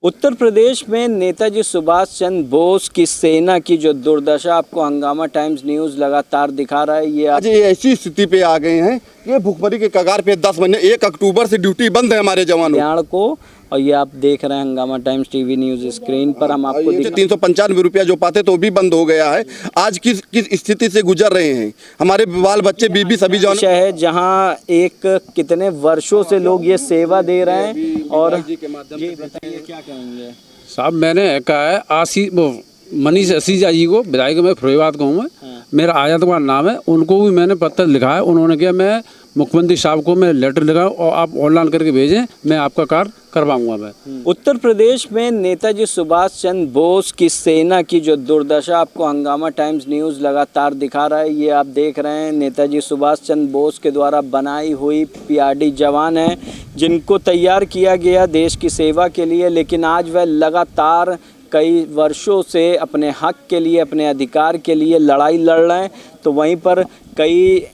उत्तर प्रदेश में नेताजी सुभाष चंद्र बोस की सेना की जो दुर्दशा आपको हंगामा टाइम्स न्यूज़ लगातार दिखा रहा है। ये आज ये ऐसी स्थिति पे आ गए हैं, ये भुखमरी के कगार पे 10 महीने 1 अक्टूबर से ड्यूटी बंद है हमारे जवानों को। और ये आप देख रहे हैं हंगामा टाइम्स टीवी न्यूज़ स्क्रीन पर। हम आपको 395 रुपया जो पाते तो भी बंद हो गया है। आज किस स्थिति से गुजर रहे हैं हमारे बाल बच्चे बीबी सभी जवान है, जहाँ एक कितने वर्षों से लोग ये सेवा दे रहे हैं। और जी बताइए क्या कहेंगे साहब। मैंने कहा है मनीष असीजा जी को, विधायक मैं फरीदाबाद का हूँ मैं। मेरा आजाद कुमार नाम है। उनको भी मैंने पत्र लिखा है। उन्होंने किया मैं मुख्यमंत्री साहब को मैं लेटर लिखा और आप ऑनलाइन करके भेजें, मैं आपका कार्य करवाऊंगा मैं। उत्तर प्रदेश में नेताजी सुभाष चंद्र बोस की सेना की जो दुर्दशा आपको हंगामा टाइम्स न्यूज़ लगातार दिखा रहा है। ये आप देख रहे हैं नेताजी सुभाष चंद्र बोस के द्वारा बनाई हुई पीआरडी जवान हैं, जिनको तैयार किया गया देश की सेवा के लिए। लेकिन आज वह लगातार कई वर्षों से अपने हक के लिए, अपने अधिकार के लिए लड़ाई लड़ रहे हैं। तो वहीं पर कई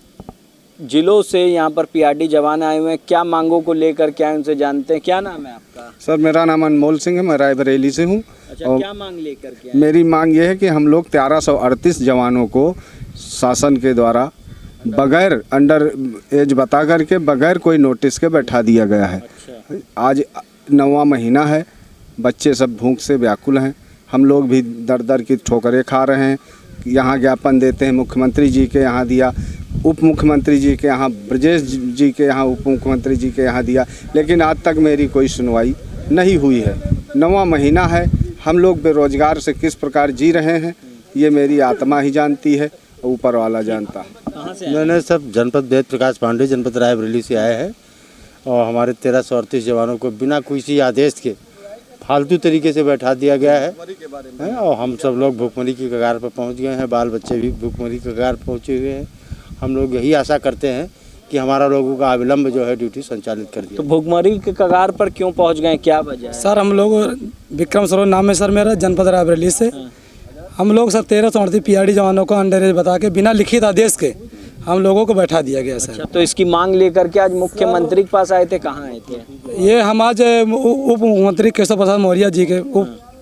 जिलों से यहाँ पर पीआरडी जवान आए हुए हैं। क्या मांगों को लेकर क्या उनसे जानते हैं। क्या नाम है आपका? सर मेरा नाम अनमोल सिंह है, मैं रायबरेली से हूँ। अच्छा, क्या मांग लेकर के? मेरी मांग ये है कि हम लोग 1338 जवानों को शासन के द्वारा बगैर अंडर एज बता करके बगैर कोई नोटिस के बैठा दिया गया है। अच्छा। आज 9वां महीना है, बच्चे सब भूख से व्याकुल हैं। हम लोग भी दर दर की ठोकरें खा रहे हैं। यहाँ ज्ञापन देते हैं, मुख्यमंत्री जी के यहाँ दिया, उप मुख्यमंत्री जी के यहाँ, ब्रजेश जी के यहाँ, उप मुख्यमंत्री जी के यहाँ दिया, लेकिन आज तक मेरी कोई सुनवाई नहीं हुई है। 9वां महीना है, हम लोग बेरोजगार से किस प्रकार जी रहे हैं ये मेरी आत्मा ही जानती है, ऊपर वाला जानता है। मैंने सब जनपद वेद प्रकाश पांडे, जनपद रायबरेली से आए हैं। और हमारे 1338 जवानों को बिना किसी आदेश के फालतू तरीके से बैठा दिया गया है। और हम सब लोग भुखमरी की कगार पर पहुंच गए हैं। बाल बच्चे भी भुखमरी की कगार पर पहुँचे हुए हैं। हम लोग यही आशा करते हैं कि हमारा लोगों का अविलंब जो है ड्यूटी संचालित कर दिया। तो भुखमरी के कगार पर क्यों पहुंच गए, क्या वजह है? सर हम लोग विक्रम सरोज नाम है सर मेरा, जनपद रायबरेली से। हम लोग सर 1338 पीआरडी जवानों को अंडर एज बता के बिना लिखित आदेश के हम लोगों को बैठा दिया गया सर। अच्छा, तो इसकी मांग लेकर के आज मुख्यमंत्री के पास आए थे, कहाँ आए थे? ये हम आज उप मुख्यमंत्री केशव प्रसाद मौर्य जी के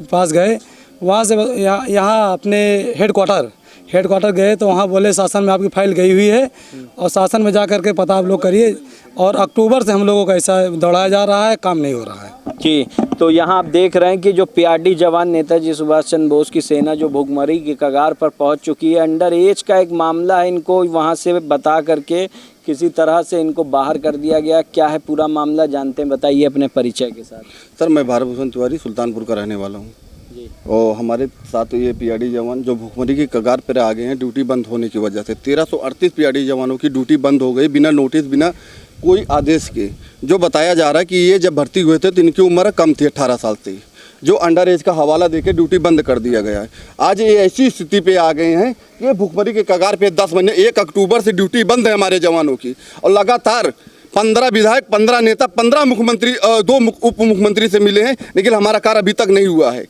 पास गए। वहाँ से यहाँ अपने हेडक्वार्टर गए तो वहाँ बोले शासन में आपकी फाइल गई हुई है और शासन में जा करके पता आप लोग करिए। और अक्टूबर से हम लोगों का ऐसा दौड़ाया जा रहा है, काम नहीं हो रहा है जी। तो यहाँ आप देख रहे हैं कि जो पीआरडी जवान नेताजी सुभाष चंद्र बोस की सेना जो भुखमरी की कगार पर पहुँच चुकी है, अंडर एज का एक मामला है, इनको वहाँ से बता करके किसी तरह से इनको बाहर कर दिया गया। क्या है पूरा मामला जानते हैं, बताइए अपने परिचय के साथ। सर मैं भारत भूषण तिवारी सुल्तानपुर का रहने वाला हूँ। और हमारे साथ ये पीआरडी जवान जो भुखमरी की कगार पर आ गए हैं ड्यूटी बंद होने की वजह से। 1338 पीआरडी जवानों की ड्यूटी बंद हो गई बिना नोटिस, बिना कोई आदेश के। जो बताया जा रहा है कि ये जब भर्ती हुए थे तो इनकी उम्र कम थी, 18 साल से, जो अंडर एज का हवाला देके ड्यूटी बंद कर दिया गया है। आज ये ऐसी स्थिति पे आ गए हैं कि ये भुखमरी के कगार पे 10 महीने 1 अक्टूबर से ड्यूटी बंद है हमारे जवानों की। और लगातार 15 विधायक, 15 नेता, 15 मुख्यमंत्री, 2 उप मुख्यमंत्री से मिले हैं, लेकिन हमारा कार्य अभी तक नहीं हुआ है।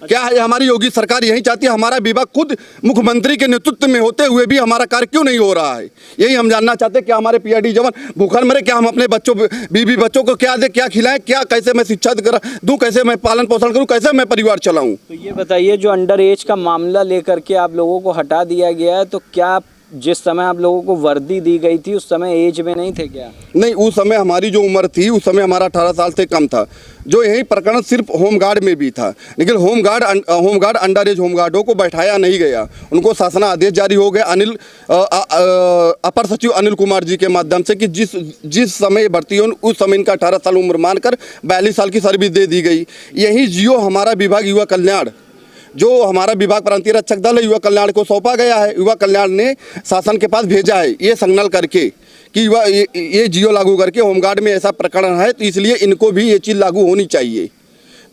क्या है, हमारी योगी सरकार यही चाहती है, हमारा विभाग खुद मुख्यमंत्री के नेतृत्व में होते हुए भी हमारा कार्य क्यों नहीं हो रहा है? यही हम जानना चाहते हैं कि हमारे पीआरडी जवान भूखल मरे, क्या हम अपने बच्चों, बीवी बच्चों को क्या दे, क्या खिलाएं, क्या कैसे मैं शिक्षा दूं, कैसे मैं पालन पोषण करूं, कैसे मैं परिवार चलाऊं? तो ये बताइए, जो अंडर एज का मामला लेकर के आप लोगों को हटा दिया गया है, तो क्या जिस समय आप लोगों को वर्दी दी गई थी उस समय एज में नहीं थे क्या? नहीं, उस समय हमारी जो उम्र थी उस समय हमारा 18 साल से कम था। जो यही प्रकरण सिर्फ होमगार्ड में भी था, लेकिन होमगार्ड अंडर एज होमगार्डों को बैठाया नहीं गया। उनको शासनादेश जारी हो गया अपर सचिव अनिल कुमार जी के माध्यम से कि जिस समय भर्ती हो उस समय इनका 18 साल उम्र मानकर 42 साल की सर्विस दे दी गई। यही जियो हमारा विभाग युवा कल्याण, जो हमारा विभाग प्रांतीय रक्षक दल है, युवा कल्याण को सौंपा गया है। युवा कल्याण ने शासन के पास भेजा है ये सिग्नल करके कि ये जियो लागू करके होमगार्ड में ऐसा प्रकरण है, तो इसलिए इनको भी ये चीज़ लागू होनी चाहिए।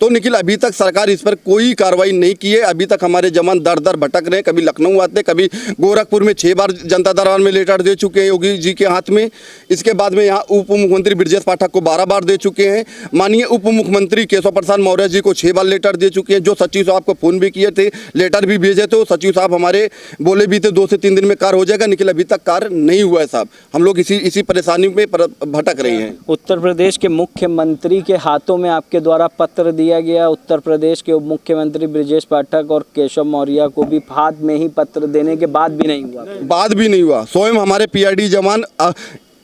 तो निखिल, अभी तक सरकार इस पर कोई कार्रवाई नहीं की है। अभी तक हमारे जवान दर दर भटक रहे हैं। कभी लखनऊ आते, कभी गोरखपुर में 6 बार जनता दरबार में लेटर दे चुके हैं योगी जी के हाथ में। इसके बाद में यहाँ उप मुख्यमंत्री ब्रजेश पाठक को 12 बार दे चुके हैं। माननीय उप मुख्यमंत्री केशव प्रसाद मौर्य जी को 6 बार लेटर दे चुके हैं। जो सचिव साहब को फ़ोन भी किए थे, लेटर भी भेजे थे, सचिव साहब हमारे बोले भी थे 2 से 3 दिन में कार्य हो जाएगा। निखिल, अभी तक कार्य नहीं हुआ है साहब। हम लोग इसी परेशानी में भटक रहे हैं। उत्तर प्रदेश के मुख्यमंत्री के हाथों में आपके द्वारा पत्र दिया गया। उत्तर प्रदेश के उप मुख्यमंत्री ब्रजेश पाठक और केशव मौर्य को भी बाद में ही पत्र देने के बाद भी नहीं हुआ। बाद भी नहीं हुआ। स्वयं हमारे पीआईडी जवान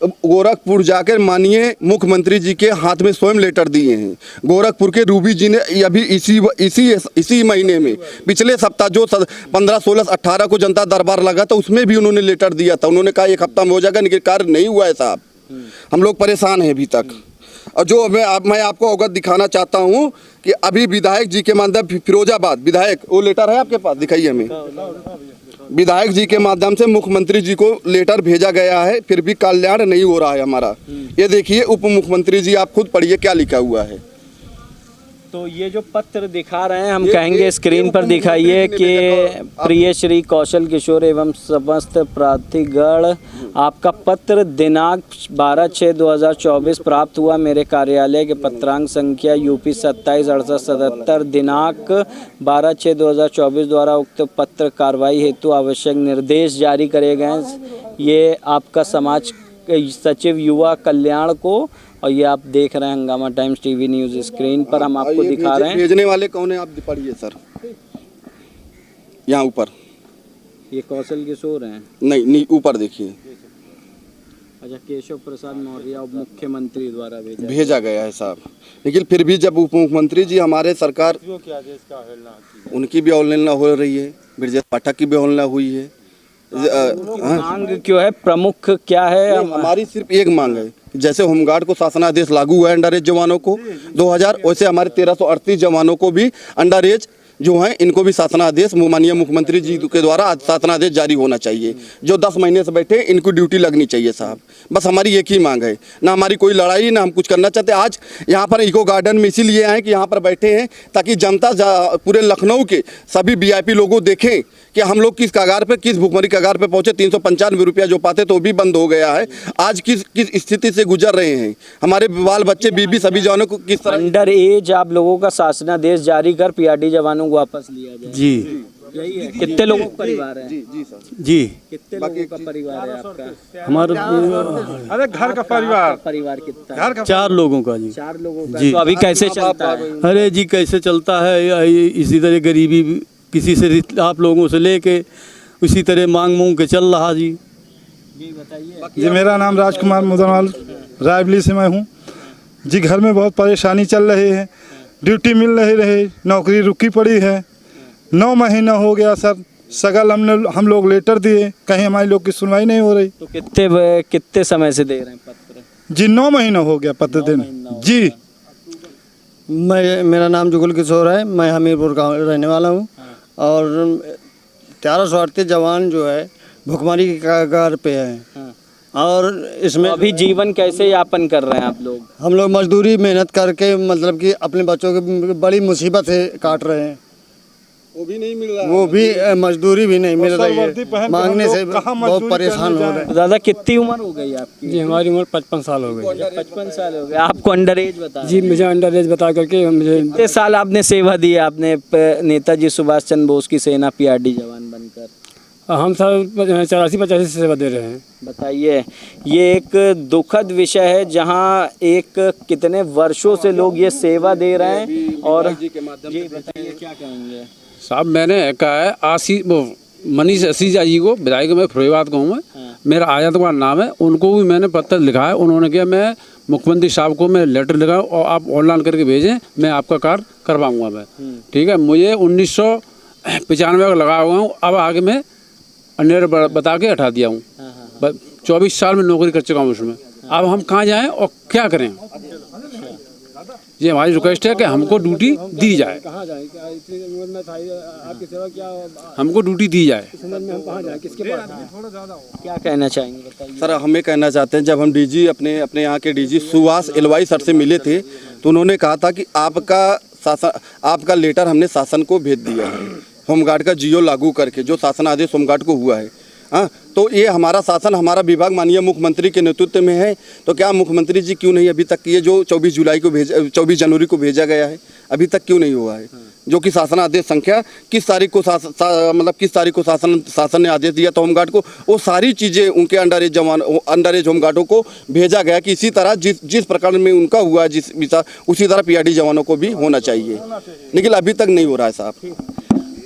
गोरखपुर जाकर माननीय मुख्यमंत्री जी के हाथ में स्वयं लेटर दिए हैं। गोरखपुर के रूबी जी ने अभी इसी महीने में पिछले सप्ताह जो 15, 16, 18 को जनता दरबार लगा था उसमें भी उन्होंने लेटर दिया था। उन्होंने कहा 1 हफ्ता में हो जाएगा, लेकिन कार्य नहीं हुआ है साहब। हम लोग परेशान हैं अभी तक। और जो मैं आपको अवगत दिखाना चाहता हूँ कि अभी विधायक जी के माध्यम फिरोजाबाद विधायक, वो लेटर है आपके पास, दिखाइए हमें। विधायक जी के माध्यम से मुख्यमंत्री जी को लेटर भेजा गया है, फिर भी कल्याण नहीं हो रहा है हमारा। ये देखिए उप मुख्यमंत्री जी, आप खुद पढ़िए क्या लिखा हुआ है। तो ये जो पत्र दिखा रहे हैं, हम कहेंगे स्क्रीन पर दिखाइए कि प्रिय श्री कौशल किशोर एवं समस्त प्राधिगण, आपका पत्र दिनांक 12/6/2024 प्राप्त हुआ। मेरे कार्यालय के पत्रांक संख्या UP 276877 दिनांक 12/6/2024 द्वारा उक्त पत्र कार्रवाई हेतु आवश्यक निर्देश जारी करे गए। ये आपका समाज सचिव युवा कल्याण को, और ये आप देख रहे हैं हंगामा टाइम्स टीवी न्यूज़ स्क्रीन पर हम आपको दिखा रहे हैं। भेजने वाले कौन है आप पढ़िए सर, यहाँ ऊपर। ये कौशल किशोर हैं? नहीं, ऊपर देखिए। अच्छा, केशव प्रसाद मौर्य उप मुख्यमंत्री द्वारा भेजा गया है साहब। लेकिन फिर भी जब उप मुख्यमंत्री जी हमारे सरकार, उनकी भी अवहेलना हो रही है, ब्रजेश पाठक की भी अवहेलना हुई है। मांग क्यों है, प्रमुख क्या है? हमारी सिर्फ एक मांग है, जैसे होमगार्ड को शासनादेश लागू हुआ है अंडर एज जवानों को 2000, वैसे हमारे 1338 जवानों को भी अंडर एज जो हैं इनको भी शासनादेश माननीय मुख्यमंत्री जी के द्वारा शासनादेश जारी होना चाहिए। जो 10 महीने से बैठे इनको ड्यूटी लगनी चाहिए साहब। बस हमारी एक ही मांग है, ना हमारी कोई लड़ाई, ना हम कुछ करना चाहते। आज यहाँ पर इको गार्डन में इसीलिए आए कि यहाँ पर बैठे हैं ताकि जनता पूरे लखनऊ के सभी VIP लोगों देखें कि हम लोग किस कगार पे, किस भुखमरी कगार पे पहुंचे। 395 रुपया जो पाते तो भी बंद हो गया है। आज किस स्थिति से गुजर रहे हैं हमारे बाल बच्चे, बीबी, सभी जवानों को किस तरह अंडर एज आप लोगों का शासनादेश जारी कर PRD जवानों को वापस लिया जाए। जी, यही है। कितने लोगों का परिवार है? जी सर। जी, कितने लोगों का परिवार है आपका? हमारा अरे घर का परिवार कितना है? 4 लोगों का जी। 4 लोगों का। जी। तो अभी कैसे चलता है? अरे जी, कैसे चलता है इसी तरह, गरीबी किसी से आप लोगों से लेके उसी तरह मांग के चल रहा जी। जी बताइए। जी, मेरा नाम राजकुमार मुदनवाल रायबली से मैं हूँ जी। घर में बहुत परेशानी चल रही है, ड्यूटी मिल नहीं रही, नौकरी रुकी पड़ी है। 9 महीना हो गया सर, सगल हम लोग लेटर दिए, कहीं हमारी लोग की सुनवाई नहीं हो रही। तो कितने समय से दे रहे हैं पत्र? जी 9 महीना हो गया पत्र देने जी। मेरा नाम जुगल किशोर है, मैं हमीरपुर का रहने वाला हूँ। और 1338 जवान जो है भुखमरी की कगार पे हैं। और इसमें तो अभी जीवन कैसे यापन कर रहे हैं आप लोग? हम लोग मजदूरी मेहनत करके, मतलब कि अपने बच्चों की बड़ी मुसीबत है काट रहे हैं। वो भी नहीं मिल रहा, वो भी मजदूरी भी नहीं मिल रही है, मांगने से बहुत परेशान हो रहे हैं। दादा कितनी उम्र हो गई आपकी? जी हमारी उम्र 55 साल हो गई। 55 साल हो गए। आपको अंडर एज बता? जी मुझे अंडर एज बता करके मुझे कितने साल आपने सेवा दी आपने नेताजी सुभाष चंद्र बोस की सेना PRD जवान बनकर? हम सब 84-85 से सेवा दे रहे हैं। बताइए, ये एक दुखद विषय है जहां एक कितने वर्षों से लोग ये सेवा दे रहे हैं। और जी बताइए क्या कहेंगे साहब? मैंने कहा है मनीष असीजा जी को, विधायक मैं फिरोजाबाद का हूँ मैं, मेरा आजादवार नाम है। उनको भी मैंने पत्र लिखा है। उन्होंने कहा मैं मुख्यमंत्री साहब को मैं लेटर लिखाऊँ और आप ऑनलाइन करके भेजें, मैं आपका कार्य करवाऊँगा मैं। ठीक है, मुझे 1995 का लगा हुआ हूँ। अब आगे मैं अन्य बता के हटा दिया हूँ। 24 साल में नौकरी कर चुका हूँ उसमें। अब हम कहाँ जाएँ और क्या करें? ये हमारी रिक्वेस्ट है कि हमको ड्यूटी दी जाए। कहाँ जाए? आपकी सेवा क्या, हमको ड्यूटी दी जाए। हम कहाँ जाए, किसके पास? क्या कहना चाहेंगे बताइए। सर हमें कहना चाहते हैं, जब हम DG अपने यहाँ के DG सुभाष LY सर से मिले थे तो उन्होंने कहा था कि आपका लेटर हमने शासन को भेज दिया है, होमगार्ड का GO लागू करके जो शासन आदेश होमगार्ड को हुआ है। हाँ, तो ये हमारा शासन, हमारा विभाग माननीय मुख्यमंत्री के नेतृत्व में है। तो क्या मुख्यमंत्री जी क्यों नहीं अभी तक ये जो 24 जनवरी को भेजा गया है, अभी तक क्यों नहीं हुआ है? जो कि शासनादेश संख्या किस तारीख को मतलब किस तारीख को शासन ने आदेश दिया था होमगार्ड को, वो सारी चीज़ें उनके अंडर एज होमगार्डों को भेजा गया कि इसी तरह जिस प्रकार में उनका हुआ उसी तरह पीआरडी जवानों को भी होना चाहिए, लेकिन अभी तक नहीं हो रहा है साहब।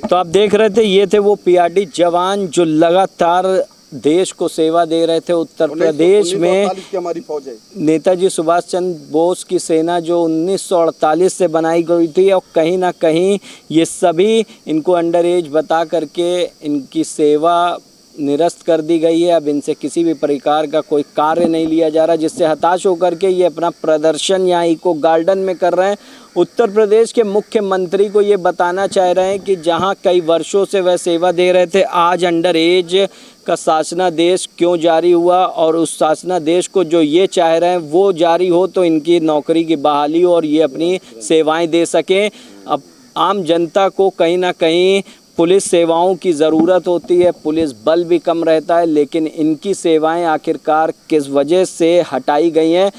तो आप देख रहे थे, ये थे वो पीआरडी जवान जो लगातार देश को सेवा दे रहे थे। उत्तर प्रदेश में हमारी फौज है, नेताजी सुभाष चंद्र बोस की सेना जो 1948 से बनाई गई थी, और कहीं ना कहीं ये सभी इनको अंडर एज बता करके इनकी सेवा निरस्त कर दी गई है। अब इनसे किसी भी प्रकार का कोई कार्य नहीं लिया जा रहा, जिससे हताश होकर के ये अपना प्रदर्शन यहाँ इको गार्डन में कर रहे हैं। उत्तर प्रदेश के मुख्यमंत्री को ये बताना चाह रहे हैं कि जहाँ कई वर्षों से वह सेवा दे रहे थे, आज अंडर एज का शासनादेश क्यों जारी हुआ, और उस शासनादेश को जो ये चाह रहे हैं वो जारी हो तो इनकी नौकरी की बहाली हो और ये अपनी सेवाएं दे सकें। अब आम जनता को कहीं ना कहीं पुलिस सेवाओं की ज़रूरत होती है, पुलिस बल भी कम रहता है, लेकिन इनकी सेवाएं आखिरकार किस वजह से हटाई गई हैं?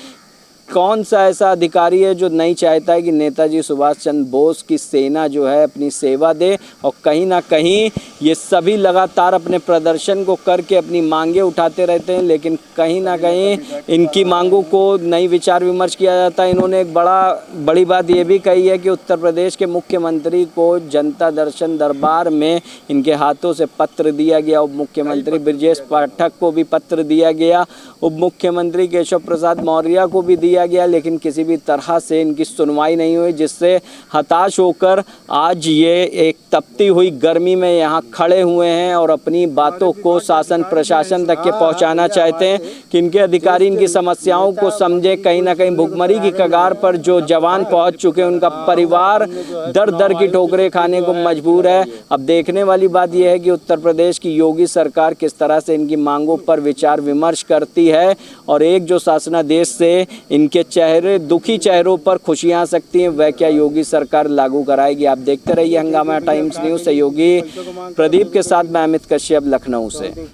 कौन सा ऐसा अधिकारी है जो नहीं चाहता है कि नेताजी सुभाष चंद्र बोस की सेना जो है अपनी सेवा दे? और कहीं ना कहीं ये सभी लगातार अपने प्रदर्शन को करके अपनी मांगे उठाते रहते हैं, लेकिन कहीं ना कहीं इनकी मांगों को नहीं विचार विमर्श किया जाता है। इन्होंने एक बड़ी बात ये भी कही है कि उत्तर प्रदेश के मुख्यमंत्री को जनता दर्शन दरबार में इनके हाथों से पत्र दिया गया। उप मुख्यमंत्री ब्रजेश पाठक को भी पत्र दिया गया, उप मुख्यमंत्री केशव प्रसाद मौर्य को भी दिया गया, लेकिन किसी भी तरह से इनकी सुनवाई नहीं हुई, जिससे हताश होकर आज ये एक तपती हुई गर्मी में यहाँ खड़े हुए हैं और अपनी बातों को शासन प्रशासन तक के पहुँचाना चाहते हैं कि इनके अधिकारी इनकी समस्याओं को समझे। कहीं ना कहीं भुखमरी की कगार पर जो जवान पहुँच चुके हैं, उनका परिवार दर दर की ठोकरें खाने को मजबूर है। अब देखने वाली बात यह है कि उत्तर प्रदेश की योगी सरकार किस तरह से इनकी मांगों पर विचार विमर्श करती है, और एक जो शासनादेश से इनके दुखी चेहरों पर खुशियां आ सकती हैं, वह क्या योगी सरकार लागू कराएगी? आप देखते रहिए हंगामा टाइम्स न्यूज़। सहयोगी प्रदीप के साथ मैं अमित कश्यप, लखनऊ से।